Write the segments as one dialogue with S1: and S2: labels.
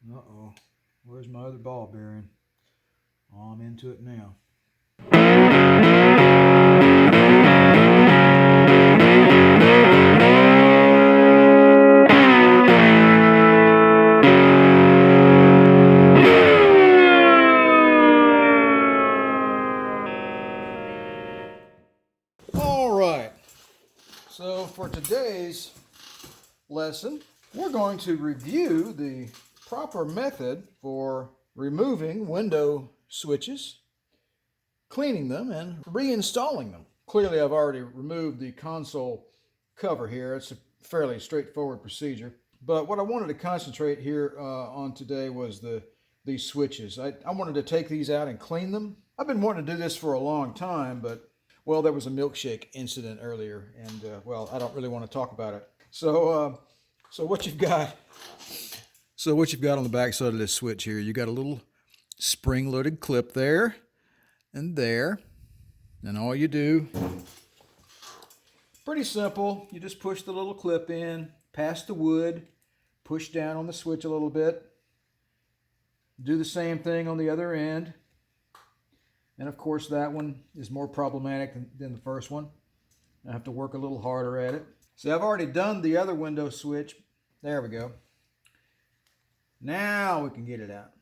S1: Uh-oh. Where's my other ball bearing? Oh, I'm into it now. All right. So for today's lesson, we're going to review the proper method for removing window switches, cleaning them, and reinstalling them. Clearly, I've already removed the console cover here. It's a fairly straightforward procedure. But what I wanted to concentrate here on today was these switches. I wanted to take these out and clean them. I've been wanting to do this for a long time, but well, there was a milkshake incident earlier, and well, I don't really want to talk about it. So what you've got on the back side of this switch here, you got a little spring-loaded clip there and there. And all you do, pretty simple, you just push the little clip in, past the wood, push down on the switch a little bit. Do the same thing on the other end. And of course that one is more problematic than the first one. I have to work a little harder at it. See, I've already done the other window switch. There we go. Now we can get it out.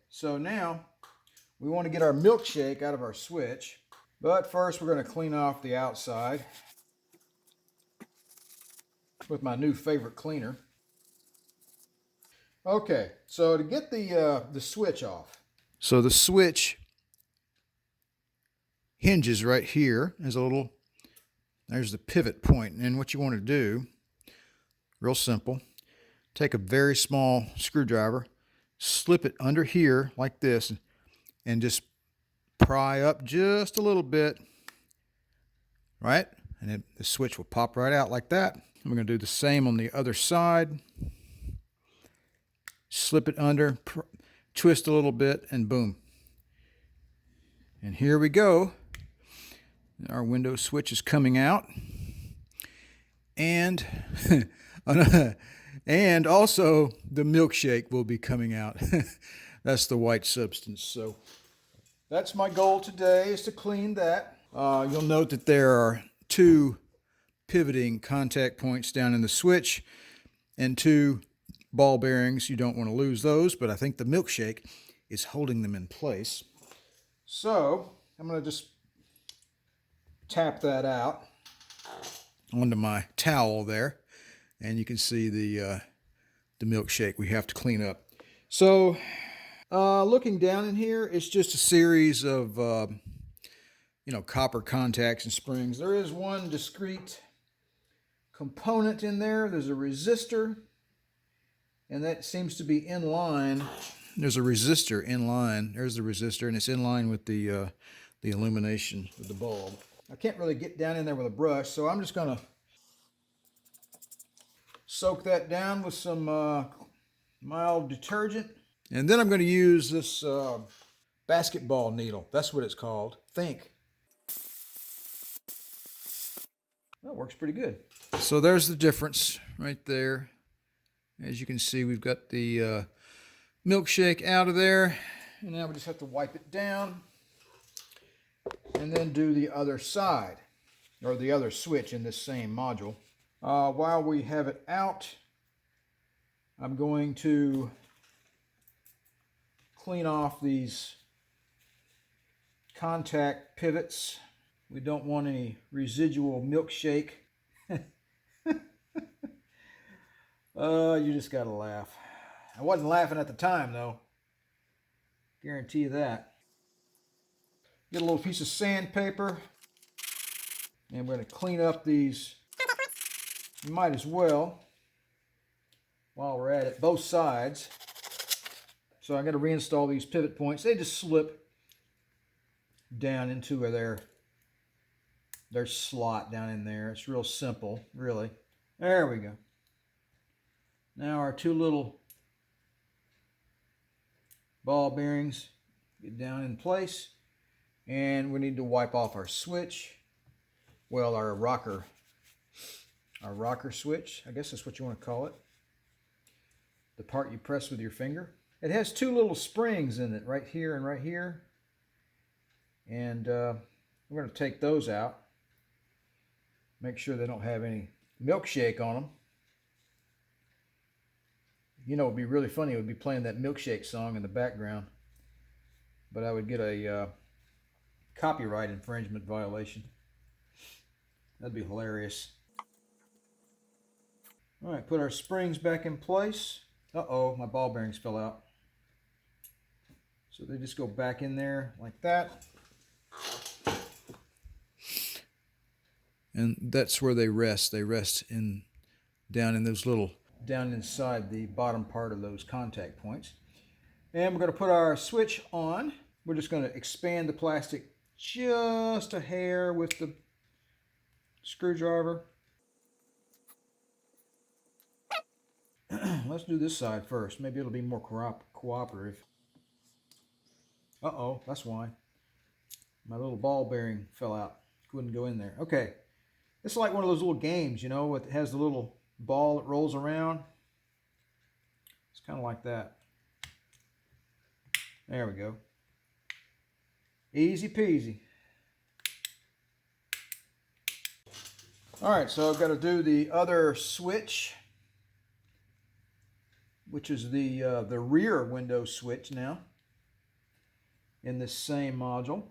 S1: So now we want to get our milkshake out of our switch. But first we're going to clean off the outside with my new favorite cleaner. Okay, so to get the switch off. So the switch hinges right here. There's the pivot point. And what you want to do, real simple, take a very small screwdriver, slip it under here like this, and just pry up just a little bit, right? And the switch will pop right out like that. And we're going to do the same on the other side. Slip it under, twist a little bit, and boom. And here we go. Our window switch is coming out. And and also the milkshake will be coming out. That's the white substance. So that's my goal today, is to clean that. You'll note that there are two pivoting contact points down in the switch and two ball bearings. You don't want to lose those, but I think the milkshake is holding them in place. So I'm going to just tap that out onto my towel there, and you can see the milkshake we have to clean up. So looking down in here, it's just a series of copper contacts and springs. There is one discrete component in there. There's a resistor, and that seems to be in line. There's a resistor in line. There's the resistor, and it's in line with the illumination of the bulb. I can't really get down in there with a brush, so I'm just going to soak that down with some mild detergent. And then I'm going to use this basketball needle. That's what it's called. Think. That works pretty good. So there's the difference right there. As you can see, we've got the milkshake out of there. And now we just have to wipe it down and then do the other side, or the other switch in this same module. While we have it out, I'm going to clean off these contact pivots. We don't want any residual milkshake. You just gotta laugh. I wasn't laughing at the time, though. Guarantee you that. Get a little piece of sandpaper, and we're going to clean up these. You might as well, while we're at it, both sides. So I'm going to reinstall these pivot points. They just slip down into their slot down in there. It's real simple, really. There we go. Now our two little ball bearings get down in place, and we need to wipe off our switch. Well, our rocker switch, I guess that's what you want to call it. the part you press with your finger. It has two little springs in it, right here and right here. And we're going to take those out. Make sure they don't have any milkshake on them. You know, it would be really funny. It would be playing that milkshake song in the background. But I would get a copyright infringement violation. That'd be hilarious. All right, put our springs back in place. Uh-oh, my ball bearings fell out. So they just go back in there like that. And that's where they rest. They rest down in those little, down inside the bottom part of those contact points. And we're going to put our switch on. We're just going to expand the plastic just a hair with the screwdriver. Let's do this side first. Maybe it'll be more cooperative. Uh-oh, that's why. My little ball bearing fell out. Couldn't go in there. Okay. It's like one of those little games, you know, it has the little ball that rolls around. It's kind of like that. There we go. Easy peasy. All right, so I've got to do the other switch, which is the rear window switch now in this same module.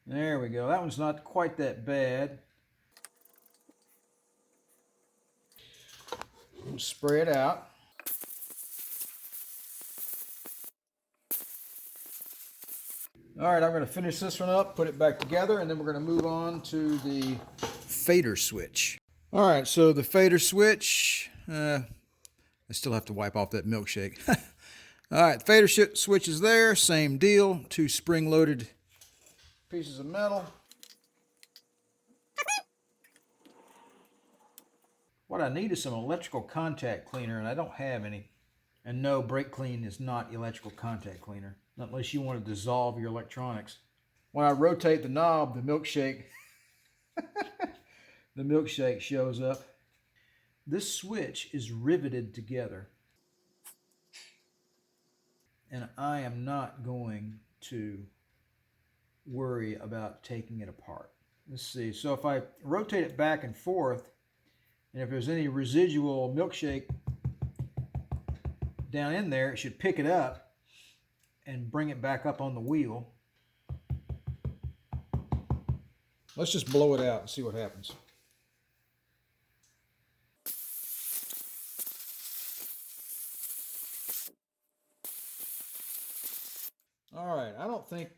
S1: There we go. That one's not quite that bad. We'll spray it out. All right, I'm going to finish this one up, put it back together, and then we're going to move on to the fader switch. All right, so the fader switch, I still have to wipe off that milkshake. All right, fader switch is there, same deal, two spring-loaded pieces of metal. What I need is some electrical contact cleaner, and I don't have any. And no, brake clean is not electrical contact cleaner, not unless you want to dissolve your electronics. When I rotate the knob, the milkshake, the milkshake shows up. This switch is riveted together, and I am not going to worry about taking it apart. Let's see. So if I rotate it back and forth, and if there's any residual milkshake down in there, it should pick it up and bring it back up on the wheel. Let's just blow it out and see what happens. All right, I don't think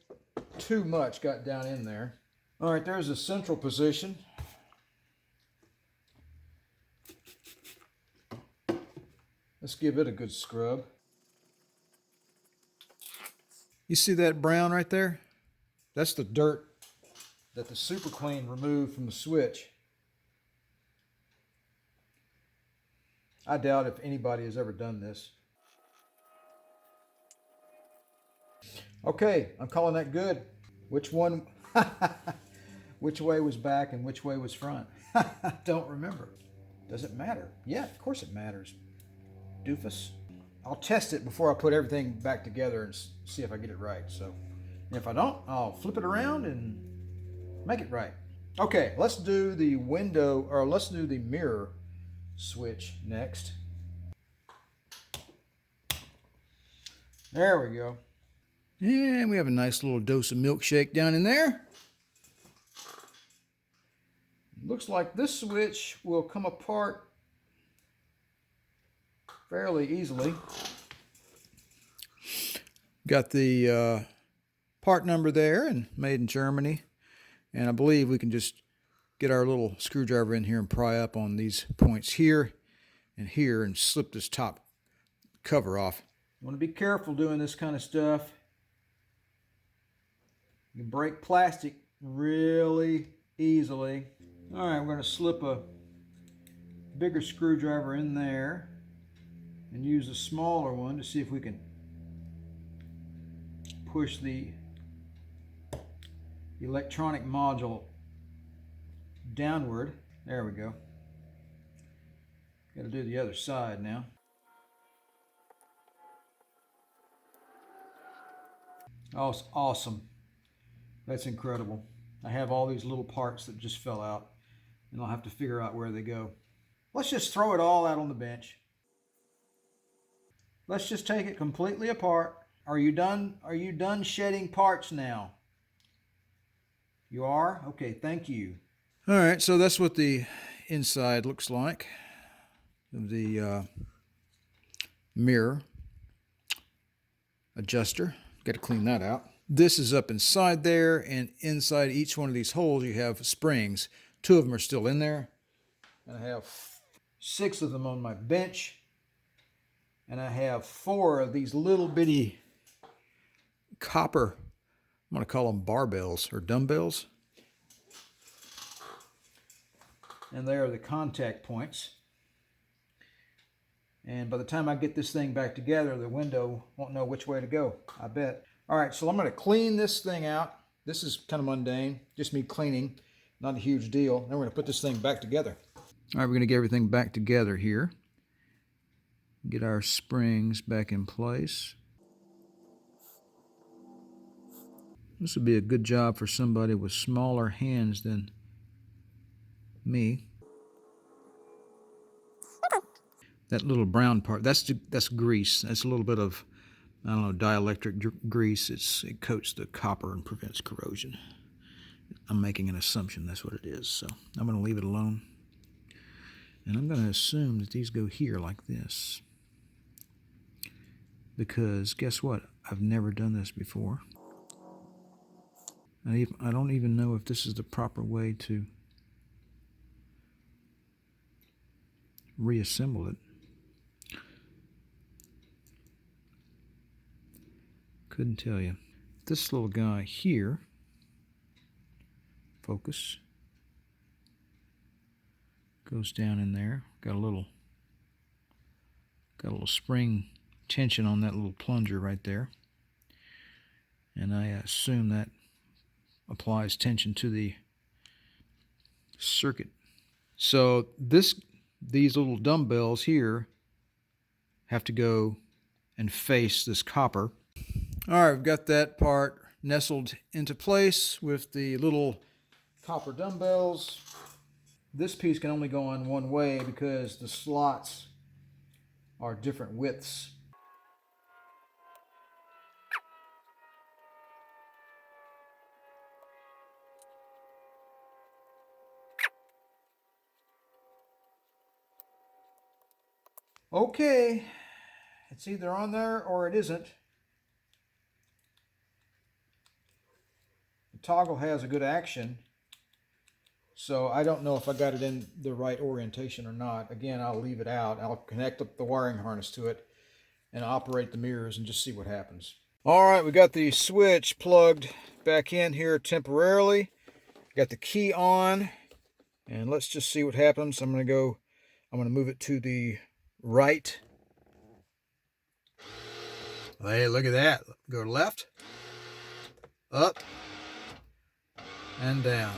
S1: too much got down in there. All right, there's the central position. Let's give it a good scrub. You see that brown right there? That's the dirt that the Super Clean removed from the switch. I doubt if anybody has ever done this. Okay, I'm calling that good. Which one, which way was back and which way was front? Don't remember. Does it matter? Yeah, of course it matters. Doofus. I'll test it before I put everything back together and see if I get it right. So if I don't, I'll flip it around and make it right. Okay, let's do the window, or let's do the mirror switch next. There we go. And we have a nice little dose of milkshake down in there. Looks like this switch will come apart fairly easily. Got the part number there, and made in Germany. And I believe we can just get our little screwdriver in here and pry up on these points here and slip this top cover off. You want to be careful doing this kind of stuff. You can break plastic really easily. All right, we're going to slip a bigger screwdriver in there and use a smaller one to see if we can push the electronic module downward. There we go. Got to do the other side now. Oh, it's awesome. That's incredible. I have all these little parts that just fell out, and I'll have to figure out where they go. Let's just throw it all out on the bench. Let's just take it completely apart. Are you done? Are you done shedding parts now? You are? Okay, thank you. All right, so that's what the inside looks like of the mirror adjuster. Got to clean that out. This is up inside there, and inside each one of these holes you have springs. 2 of them are still in there, and I have 6 of them on my bench, and I have 4 of these little bitty copper, I'm going to call them barbells or dumbbells, and they are the contact points. And by the time I get this thing back together, the window won't know which way to go, I bet. All right, so I'm going to clean this thing out. This is kind of mundane, just me cleaning, not a huge deal. Then we're going to put this thing back together. All right, we're going to get everything back together here. Get our springs back in place. This would be a good job for somebody with smaller hands than me. That little brown part, that's grease. That's a little bit of, I don't know, dielectric grease. It coats the copper and prevents corrosion. I'm making an assumption that's what it is, so I'm going to leave it alone. And I'm going to assume that these go here like this. Because guess what? I've never done this before. I don't even know if this is the proper way to reassemble it. Couldn't tell you. This little guy here, focus, goes down in there. Got a little spring tension on that little plunger right there. And I assume that applies tension to the circuit. So these little dumbbells here have to go and face this copper. All right, we've got that part nestled into place with the little copper dumbbells. This piece can only go on one way because the slots are different widths. Okay, it's either on there or it isn't. The toggle has a good action, so I don't know if I got it in the right orientation or not. Again, I'll leave it out. I'll connect up the wiring harness to it and operate the mirrors and just see what happens. All right, we got the switch plugged back in here temporarily. Got the key on, and let's just see what happens. I'm going to move it to the right. Hey, look at that. Go left, up, and down.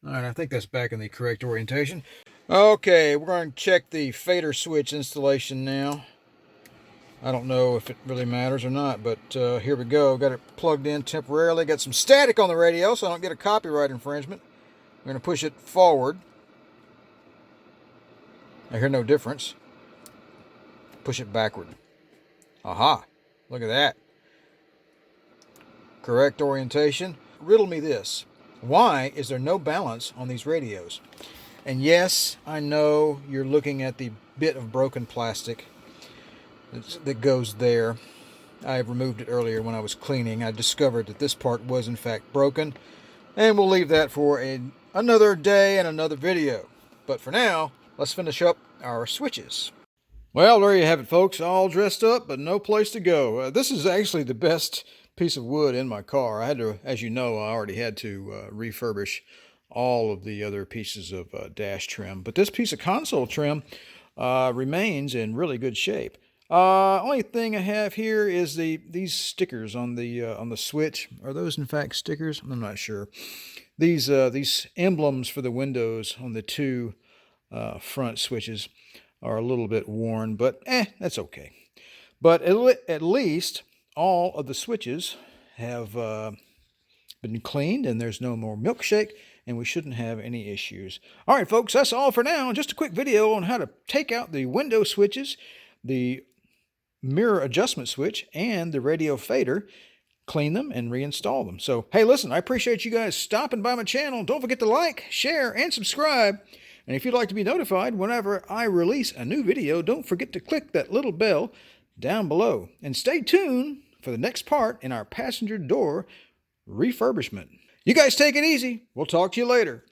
S1: All right, I think that's back in the correct orientation. Okay, we're going to check the fader switch installation now. I don't know if it really matters or not, but here we go. Got it plugged in temporarily. Got some static on the radio, so I don't get a copyright infringement. I'm going to push it forward. I hear no difference. Push it backward. Aha! Look at that. Correct orientation. Riddle me this. Why is there no balance on these radios? And yes, I know you're looking at the bit of broken plastic that goes there. I removed it earlier when I was cleaning. I discovered that this part was in fact broken. And we'll leave that for another day and another video. But for now, let's finish up our switches. Well, there you have it, folks. All dressed up, but no place to go. This is actually the best piece of wood in my car. I had to, as you know, I already had to refurbish all of the other pieces of dash trim. But this piece of console trim remains in really good shape. Only thing I have here is these stickers on the switch. Are those in fact stickers? I'm not sure. These emblems for the windows on the 2 front switches are a little bit worn, but that's okay. But at least all of the switches have been cleaned and there's no more milkshake, and we shouldn't have any issues. All right, folks, that's all for now. Just a quick video on how to take out the window switches, the mirror adjustment switch, and the radio fader, clean them, and reinstall them. So, hey, listen, I appreciate you guys stopping by my channel. Don't forget to like, share, and subscribe. And if you'd like to be notified whenever I release a new video, don't forget to click that little bell down below. And stay tuned for the next part in our passenger door refurbishment. You guys take it easy. We'll talk to you later.